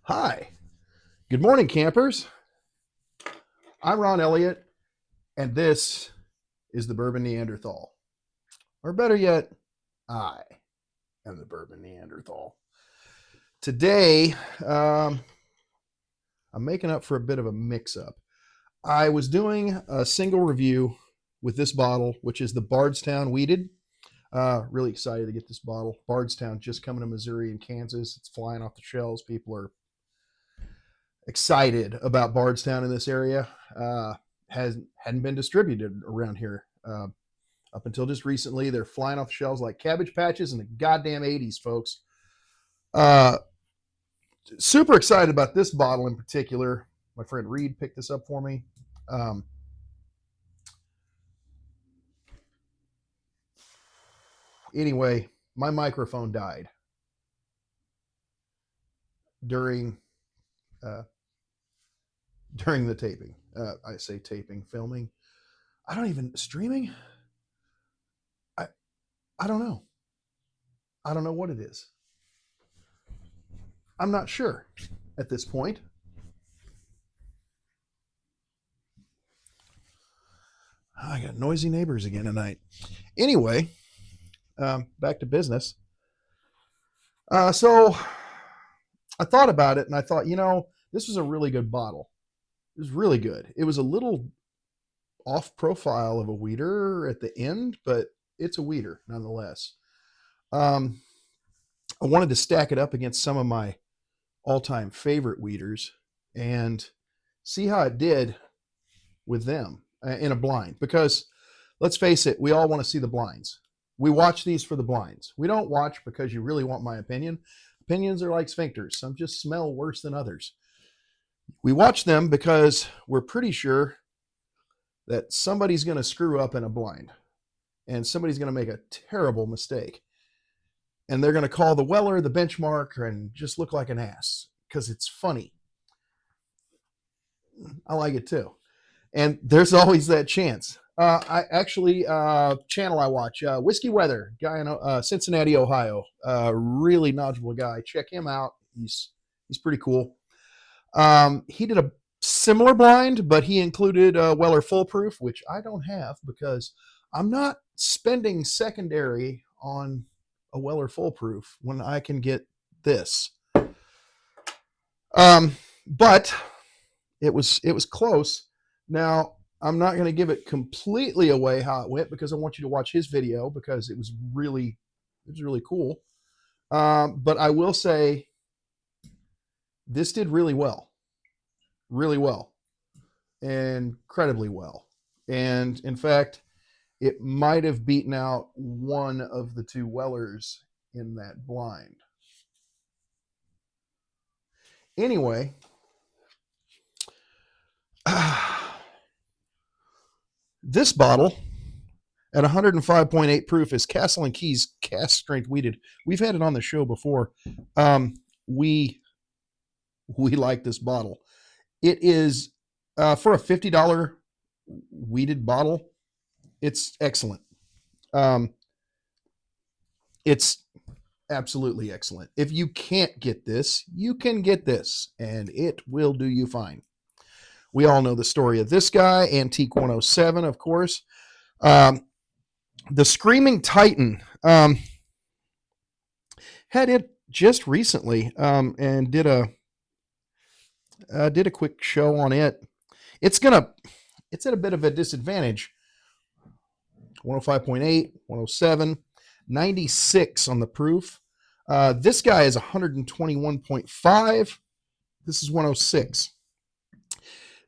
Hi, good morning, campers. I'm Ron Elliott, and this is the Bourbon Neanderthal. Or better yet, I am the Bourbon Neanderthal. Today, I'm making up for a bit of a mix up. I was doing a single review with this bottle, which is the Bardstown Weeded. Really excited to get this bottle. Bardstown just coming to Missouri and Kansas. It's flying off the shelves. People are excited about Bardstown in this area. Hadn't been distributed around here up until just recently. They're flying off the shelves like Cabbage Patches in the goddamn 80s, folks. Uh, Super excited about this bottle in particular. My friend Reed picked this up for me. Um, anyway, my microphone died during uh, during the taping. I say taping, filming. I don't even streaming. I I don't know. I don't know what it is. I'm not sure at this point. I got noisy neighbors again tonight. Anyway, back to business. So I thought about it and I thought, this was a really good bottle. It was really good. It was a little off profile of a weeder at the end, but it's a weeder nonetheless. Um, I wanted to stack it up against some of my all time favorite weeders and see how it did with them in a blind. Because let's face it, we all want to see the blinds. We watch these for the blinds. We don't watch because you really want my opinion. Opinions are like sphincters. Some just smell worse than others. We watch them because we're pretty sure that somebody's going to screw up in a blind and somebody's going to make a terrible mistake. And they're going to call the Weller the benchmark and just look like an ass because it's funny. I like it too. And there's always that chance. I actually channel I watch Whiskey Weather, guy in Cincinnati, Ohio. Really knowledgeable guy. Check him out. He's pretty cool. He did a similar blind, but he included Weller Foolproof, which I don't have because I'm not spending secondary on a Weller Foolproof when I can get this. But it was close. Now, I'm not going to give it completely away how it went because I want you to watch his video because it was really cool. But I will say this did really well, incredibly well. And in fact, it might have beaten out one of the two Wellers in that blind. Anyway, this bottle at 105.8 proof is Castle and Key's cast strength weeded. We've had it on the show before. We like this bottle. It is for a $50 weeded bottle. It's excellent. It's absolutely excellent. If you can't get this, you can get this, and it will do you fine. We all know the story of this guy, Antique 107, of course. The Screaming Titan had it just recently and did a quick show on it. It's at a bit of a disadvantage. 105.8, 107, 96 on the proof. This guy is 121.5. This is 106.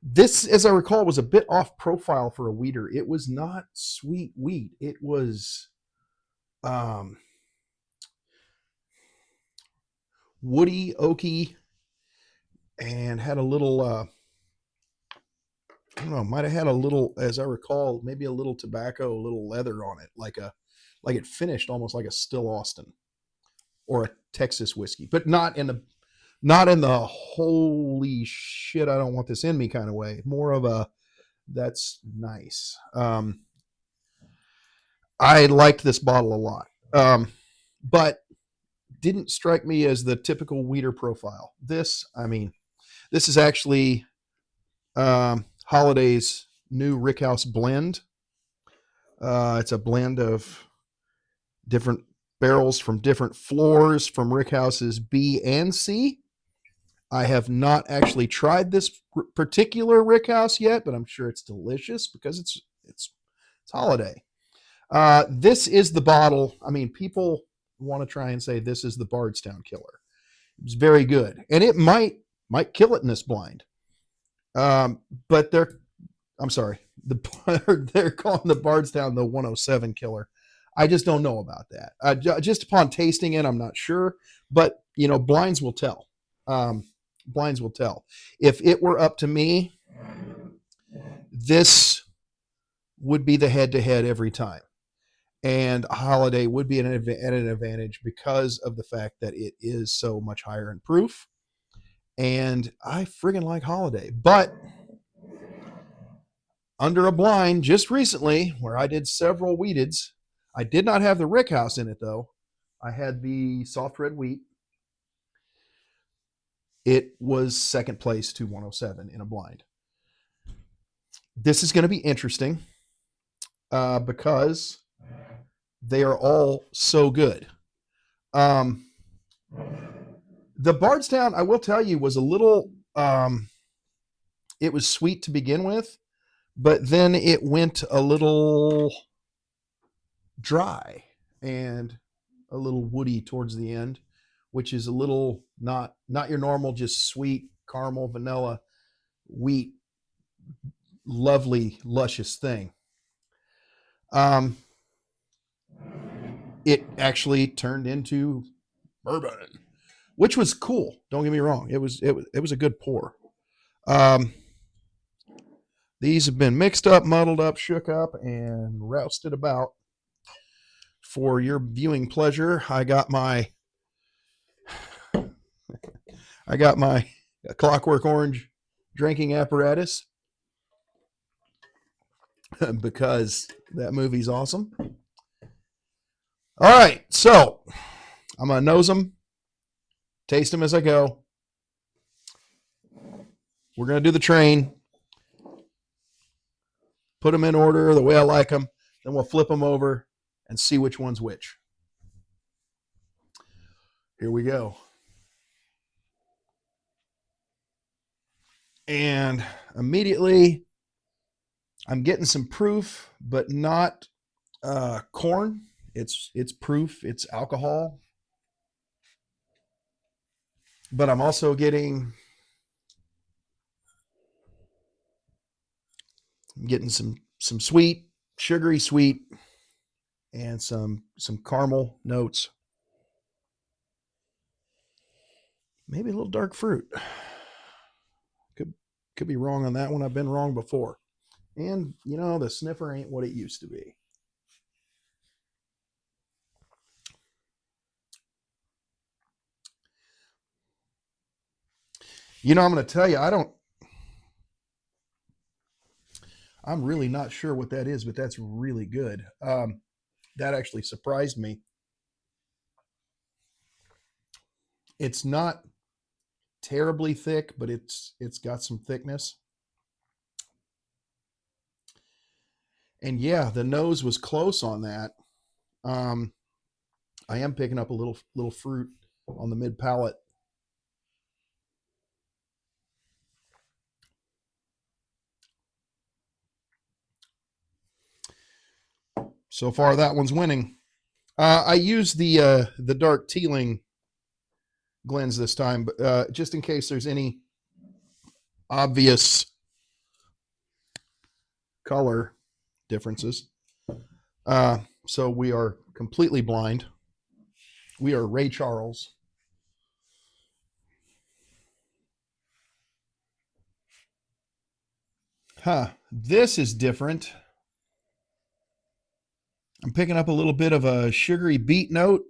This, as I recall, was a bit off profile for a weeder. It was not sweet wheat. It was woody, oaky, and had a little, I don't know, might have had a little, as I recall, maybe a little tobacco, a little leather on it, like it finished almost like a Still Austin or a Texas whiskey, but not in the holy shit, I don't want this in me kind of way. More of a, that's nice. I liked this bottle a lot. But didn't strike me as the typical weeder profile. This is actually Holiday's new Rickhouse blend. It's a blend of different barrels from different floors from Rickhouse's B and C. I have not actually tried this particular Rickhouse yet, but I'm sure it's delicious because it's Holiday. This is the bottle. I mean, people want to try and say this is the Bardstown killer. It's very good, and it might kill it in this blind. But I'm sorry, they're calling the Bardstown the 107 killer. I just don't know about that. Just upon tasting it, I'm not sure. But blinds will tell. Blinds will tell. If it were up to me, this would be the head-to-head every time. And Holiday would be at an advantage because of the fact that it is so much higher in proof. And I friggin' like Holiday. But under a blind just recently, where I did several wheateds, I did not have the Rickhouse in it, though. I had the soft red wheat. It was second place to 107 in a blind. This is going to be interesting because they are all so good. The Bardstown, I will tell you, was a little, it was sweet to begin with, but then it went a little dry and a little woody towards the end, which is a little not your normal just sweet caramel vanilla wheat lovely luscious thing. It actually turned into bourbon, which was cool. Don't get me wrong, it was a good pour. These have been mixed up, muddled up, shook up, and rousted about for your viewing pleasure. I got my Clockwork Orange drinking apparatus because that movie's awesome. All right, so I'm going to nose them, taste them as I go. We're going to do the train, put them in order the way I like them, then we'll flip them over and see which one's which. Here we go. And immediately I'm getting some proof, but not corn. It's proof, it's alcohol. But I'm also getting some sweet, sugary sweet, and some caramel notes. Maybe a little dark fruit. Could be wrong on that one. I've been wrong before. And, the sniffer ain't what it used to be. I'm going to tell you, I'm really not sure what that is, but that's really good. That actually surprised me. It's not terribly thick, but it's got some thickness. And yeah, the nose was close on that. I am picking up a little fruit on the mid palate. So far, that one's winning. I used the dark Teeling Glens this time, but just in case there's any obvious color differences. So we are completely blind. We are Ray Charles. This is different. I'm picking up a little bit of a sugary beet note,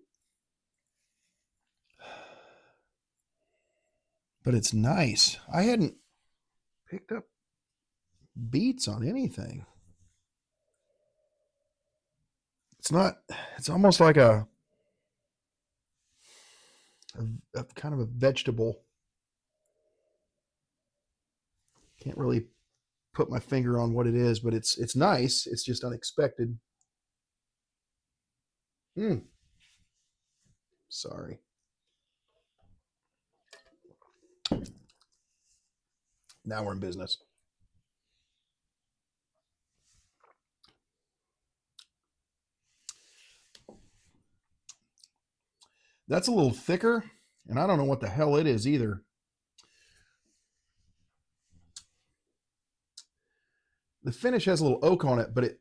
but it's nice. I hadn't picked up beets on anything. It's almost like a a kind of a vegetable. Can't really put my finger on what it is, but it's nice. It's just unexpected. Mm, sorry. Now we're in business. That's a little thicker, and I don't know what the hell it is either. The finish has a little oak on it, but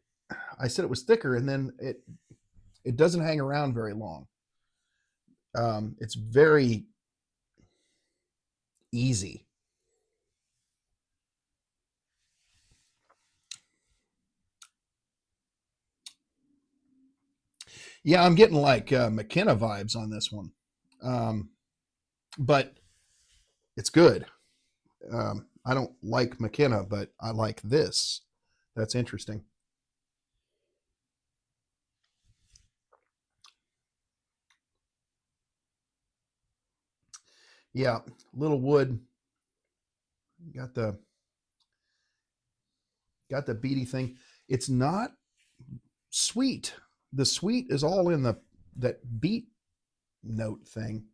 I said it was thicker, and then it doesn't hang around very long. It's very easy. Yeah, I'm getting like McKenna vibes on this one, um, but it's good. I don't like McKenna, but I like this. That's interesting. Yeah, little wood. Got the got the beady thing. It's not sweet. The sweet is all in the that beet note thing.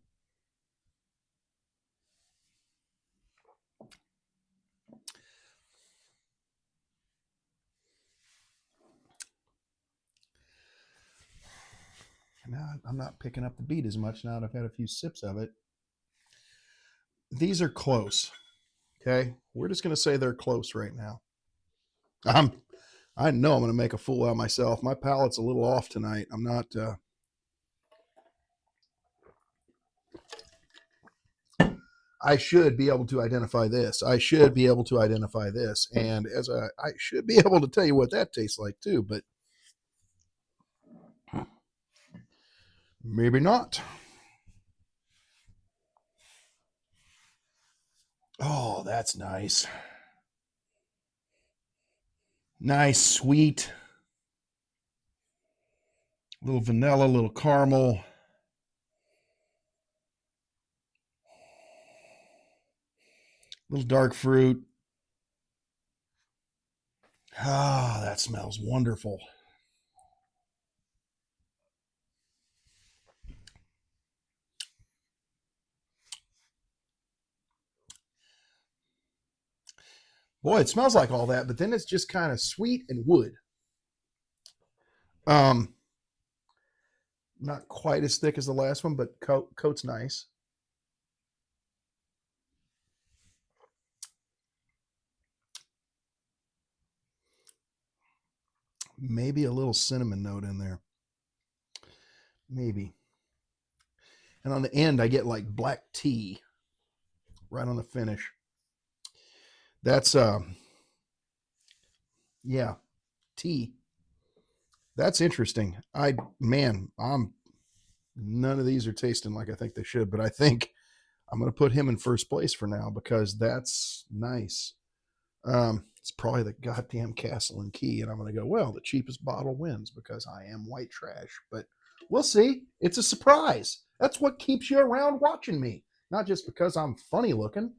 Now I'm not picking up the beet as much now that I've had a few sips of it. These are close. Okay, we're just gonna say they're close right now. I'm I know I'm gonna make a fool out of myself. My palate's a little off tonight. I'm not. I should be able to identify this. I should be able to identify this, and I should be able to tell you what that tastes like too. But maybe not. Oh, that's nice. Nice, sweet, little vanilla, little caramel, little dark fruit. Ah, that smells wonderful. Boy, it smells like all that, but then it's just kind of sweet and wood. Um, Not quite as thick as the last one, but coat's nice. Maybe a little cinnamon note in there. Maybe. And on the end, I get like black tea right on the finish. That's yeah, tea. That's interesting. I'm none of these are tasting like I think they should, but I think I'm going to put him in first place for now because that's nice. It's probably the goddamn Castle and Key, and I'm going to go, well, the cheapest bottle wins because I am white trash. But we'll see. It's a surprise. That's what keeps you around watching me, not just because I'm funny looking.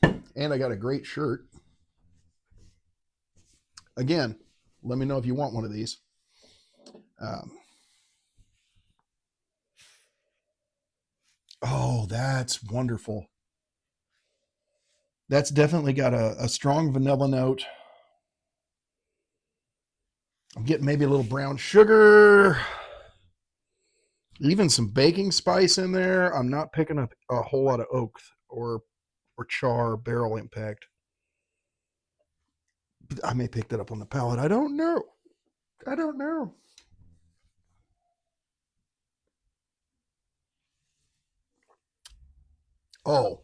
And I got a great shirt. Again, let me know if you want one of these. Um, oh, that's wonderful. That's definitely got a strong vanilla note. I'm getting maybe a little brown sugar, even some baking spice in there. I'm not picking up a whole lot of oak or char barrel impact. I may pick that up on the palate. I don't know. I don't know. Oh,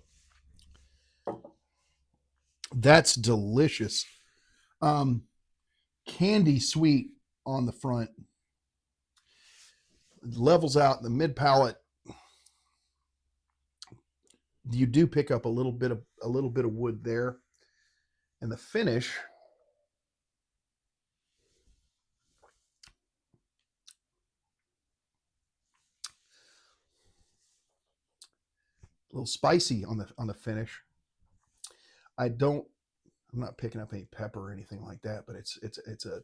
that's delicious. Um, Candy sweet on the front, levels out in the mid palate. You do pick up a little bit of wood there, and the finish. A little spicy on the finish. I don't. I'm not picking up any pepper or anything like that, but it's a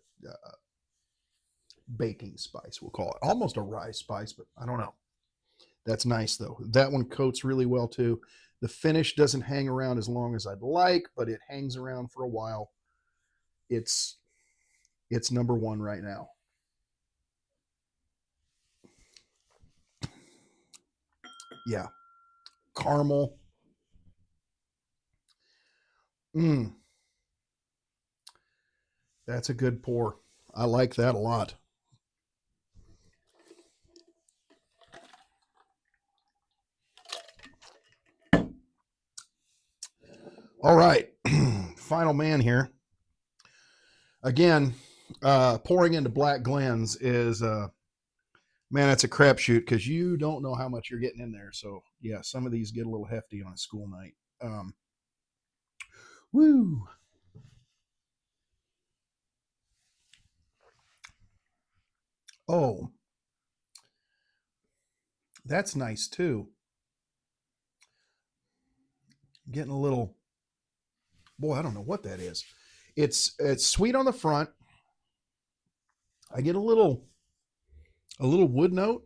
baking spice, we'll call it. Almost a rye spice, but I don't know. That's nice though. That one coats really well too. The finish doesn't hang around as long as I'd like, but it hangs around for a while. It's it's number one right now. Yeah, caramel. Mm, that's a good pour. I like that a lot. All right, final man here. Again, pouring into Black Glens is man, that's a crapshoot because you don't know how much you're getting in there. So yeah, some of these get a little hefty on a school night. Woo! Oh, that's nice too. Getting a little boy, I don't know what that is. It's sweet on the front. I get a little wood note.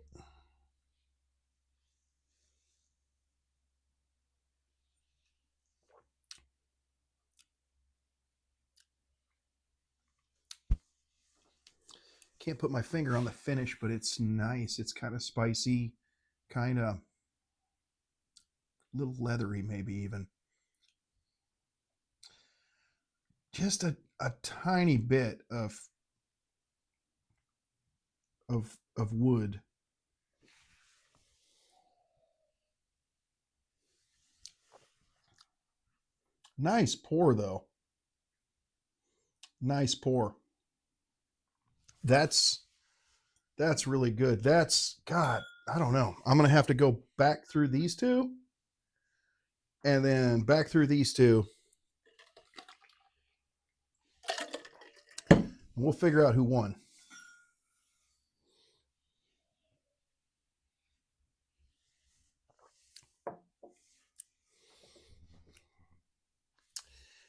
Can't put my finger on the finish, but it's nice. It's kind of spicy, kind of little leathery, maybe even. Just a tiny bit of wood. Nice pour though. Nice pour. That's that's really good. That's God, I don't know. I'm gonna have to go back through these two and then back through these two. And we'll figure out who won.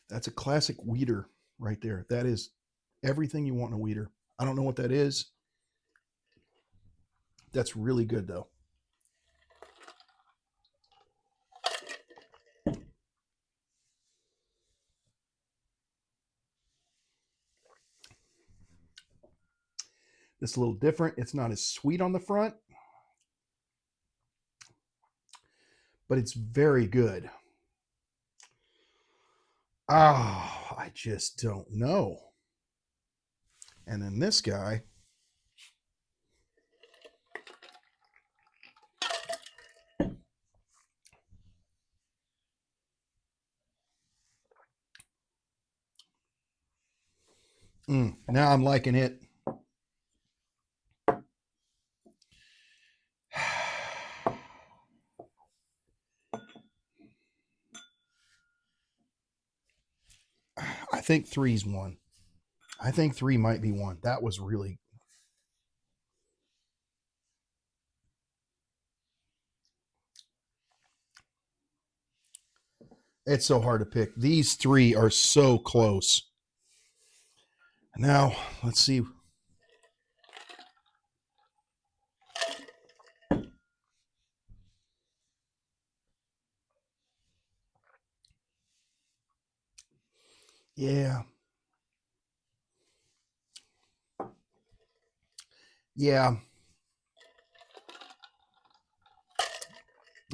That's a classic weeder right there. That is everything you want in a weeder. I don't know what that is. That's really good though. It's a little different. It's not as sweet on the front, but it's very good. Oh, I just don't know. And then this guy, now I'm liking it. I think three's one. I think three might be one. That was really. It's so hard to pick. These three are so close. Now, let's see. Yeah. Yeah.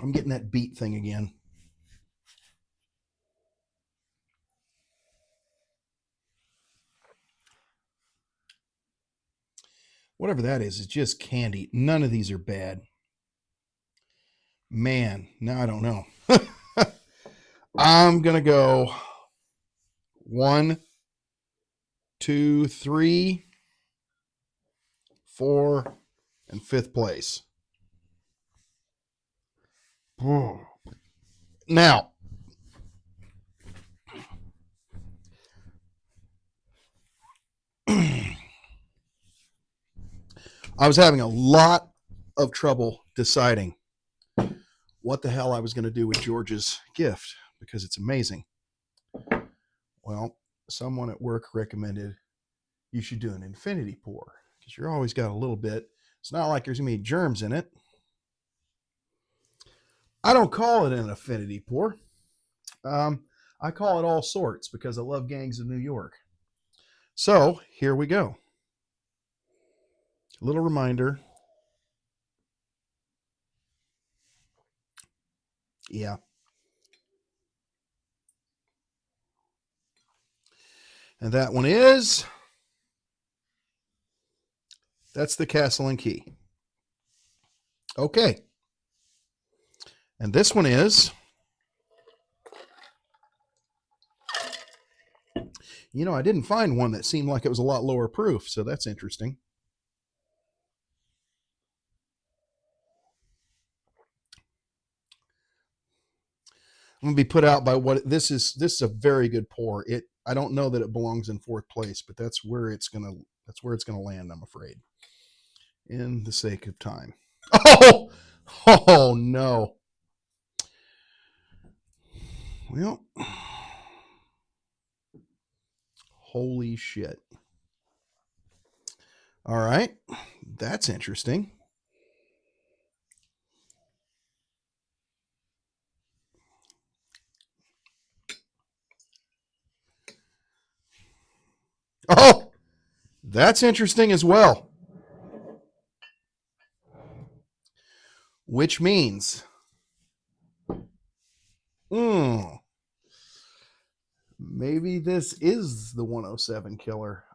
I'm getting that beet thing again. Whatever that is, it's just candy. None of these are bad. Man, now I don't know. I'm going to go 1, 2, 3, 4, and fifth place. Now, I was having a lot of trouble deciding what the hell I was going to do with George's gift because it's amazing. Well, someone at work recommended you should do an infinity pour because you're always got a little bit. It's not like there's going to be germs in it. I don't call it an affinity pour. I call it all sorts because I love Gangs of New York. So here we go. A little reminder. Yeah. And that one is, that's the Castle and Key. Okay. And this one is, you know, I didn't find one that seemed like it was a lot lower proof, so that's interesting. I'm gonna be put out by what this is. This is a very good pour. I don't know that it belongs in fourth place, but that's where it's gonna land, I'm afraid. In the sake of time. Oh, oh no. Well, holy shit. All right, that's interesting. Oh, that's interesting as well. Which means, maybe this is the 107 killer.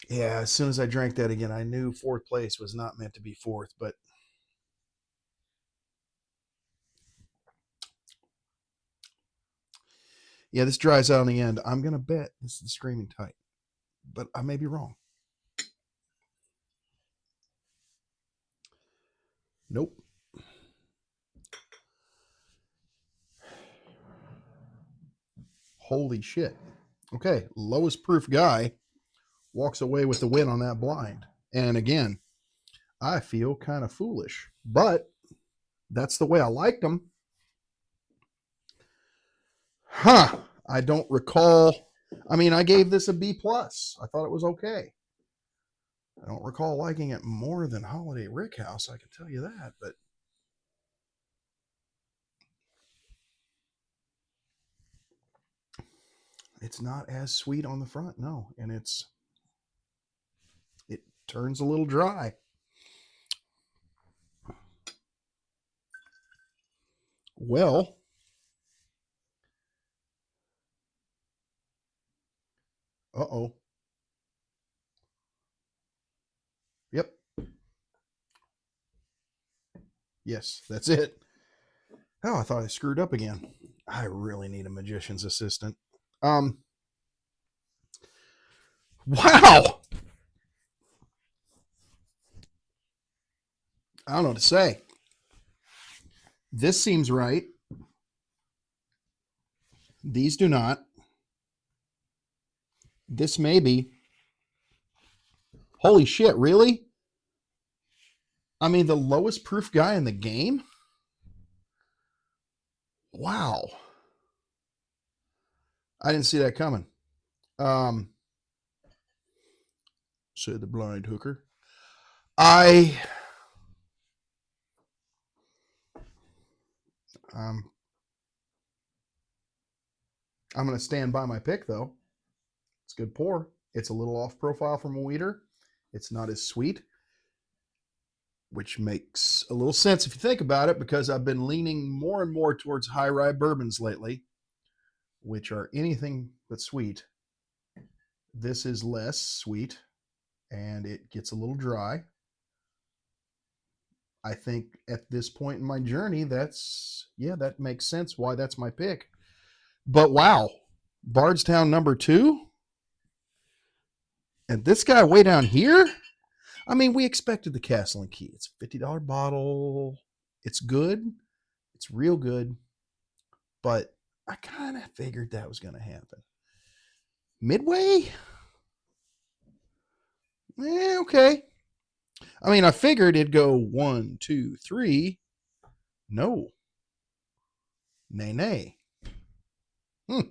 Yeah, as soon as I drank that again, I knew fourth place was not meant to be fourth, but yeah, this dries out in the end. I'm going to bet this is the Screaming Tight, but I may be wrong. Nope. Holy shit. Okay, lowest proof guy walks away with the win on that blind. And again, I feel kind of foolish, but that's the way I liked them. Huh. I don't recall. I mean, I gave this a B plus. I thought it was okay. I don't recall liking it more than Holiday Rickhouse, I can tell you that, but it's not as sweet on the front, no, and it turns a little dry. Well, uh-oh. Yep. Yes, that's it. Oh, I thought I screwed up again. I really need a magician's assistant. Wow. I don't know what to say. This seems right. These do not. This may be. Holy shit, really? I mean, the lowest proof guy in the game? Wow. I didn't see that coming. Um, said the blind hooker. I um, I'm going to stand by my pick, though. It's a good pour. It's a little off profile from a weeder. It's not as sweet, which makes a little sense if you think about it, because I've been leaning more and more towards high rye bourbons lately, which are anything but sweet. This is less sweet, and it gets a little dry. I think at this point in my journey, that makes sense why that's my pick. But wow, Bardstown #2, and this guy way down here. I mean, we expected the Castle and Key. It's a $50 bottle. It's good. It's real good. But I kind of figured that was going to happen. Midway? Okay. I mean, I figured it'd go 1, 2, 3. No. Nay, nay. Hmm.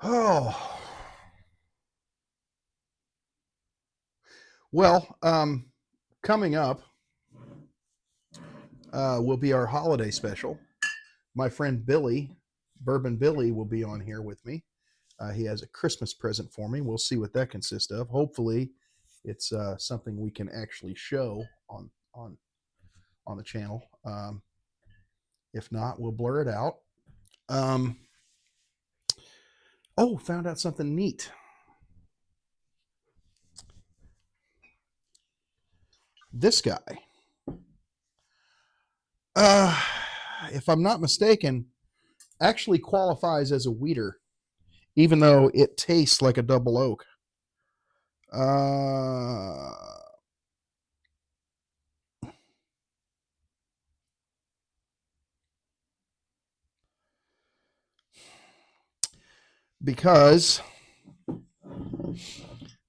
Oh. Well, coming up will be our holiday special. My friend Billy, Bourbon Billy, will be on here with me. He has a Christmas present for me. We'll see what that consists of. Hopefully, it's something we can actually show on the channel. If not, we'll blur it out. Um, oh, found out something neat. This guy, uh, if I'm not mistaken, actually qualifies as a wheater, even though it tastes like a double oak. Uh, because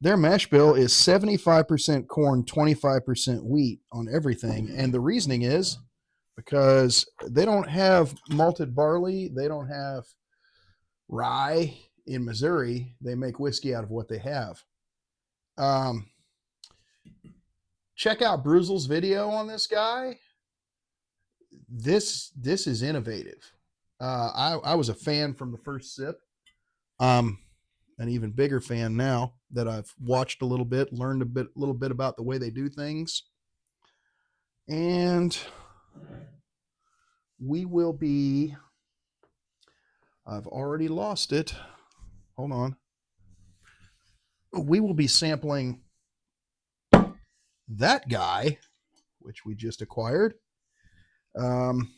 their mash bill is 75% corn, 25% wheat on everything. And the reasoning is because they don't have malted barley, they don't have rye in Missouri. They make whiskey out of what they have. Um, check out Bruzel's video on this guy. This is innovative. I was a fan from the first sip. Um, an even bigger fan now that I've watched a little bit, learned little bit about the way they do things, and we will be. I've already lost it. Hold on. We will be sampling that guy, which we just acquired, um,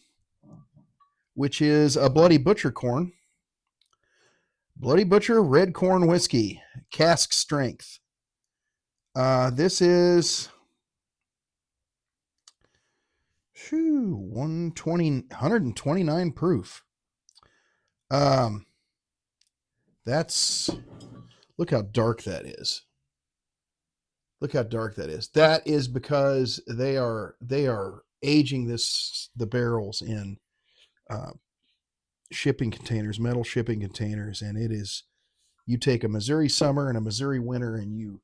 which is a Bloody Butcher corn. Bloody Butcher red corn whiskey, cask strength. This is 129 proof. That's look how dark that is. Look how dark that is. That is because they are aging the barrels in uh, shipping containers, metal shipping containers, and it is you take a Missouri summer and a Missouri winter, and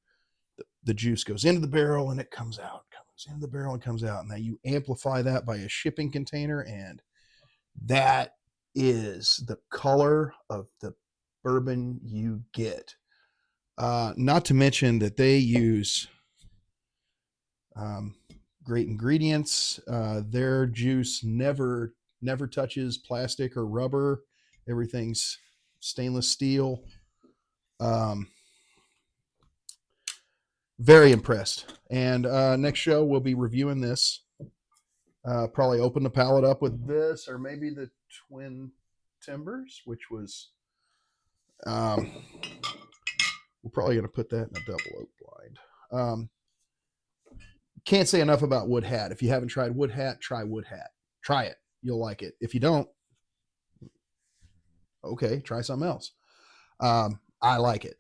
the juice goes into the barrel and it comes out, comes into the barrel and comes out, and now you amplify that by a shipping container, and that is the color of the bourbon you get. Not to mention that they use great ingredients. Their juice never touches plastic or rubber. Everything's stainless steel. Um, very impressed. And next show we'll be reviewing this. Probably open the palate up with this, or maybe the Twin Timbers, which was. We're probably going to put that in a double oak blind. Can't say enough about Wood Hat. If you haven't tried Wood Hat, try Wood Hat. Try it. You'll like it. If you don't, okay, try something else. I like it.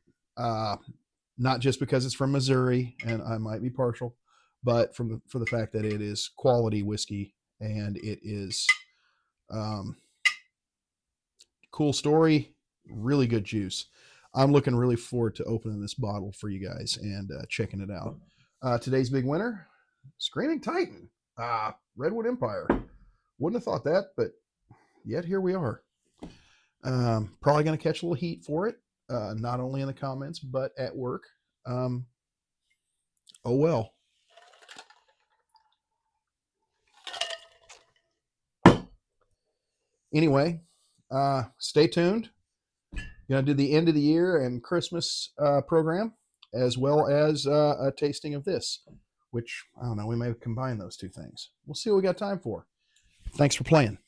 Not just because it's from Missouri, and I might be partial, but for the fact that it is quality whiskey and it is cool story, really good juice. I'm looking really forward to opening this bottle for you guys and checking it out. Today's big winner, Screaming Titan, Redwood Empire. Wouldn't have thought that, but yet here we are. Probably going to catch a little heat for it, not only in the comments, but at work. Oh well. Anyway, stay tuned. Going to do the end of the year and Christmas program, as well as a tasting of this, which, I don't know, we may combine those two things. We'll see what we got time for. Thanks for playing.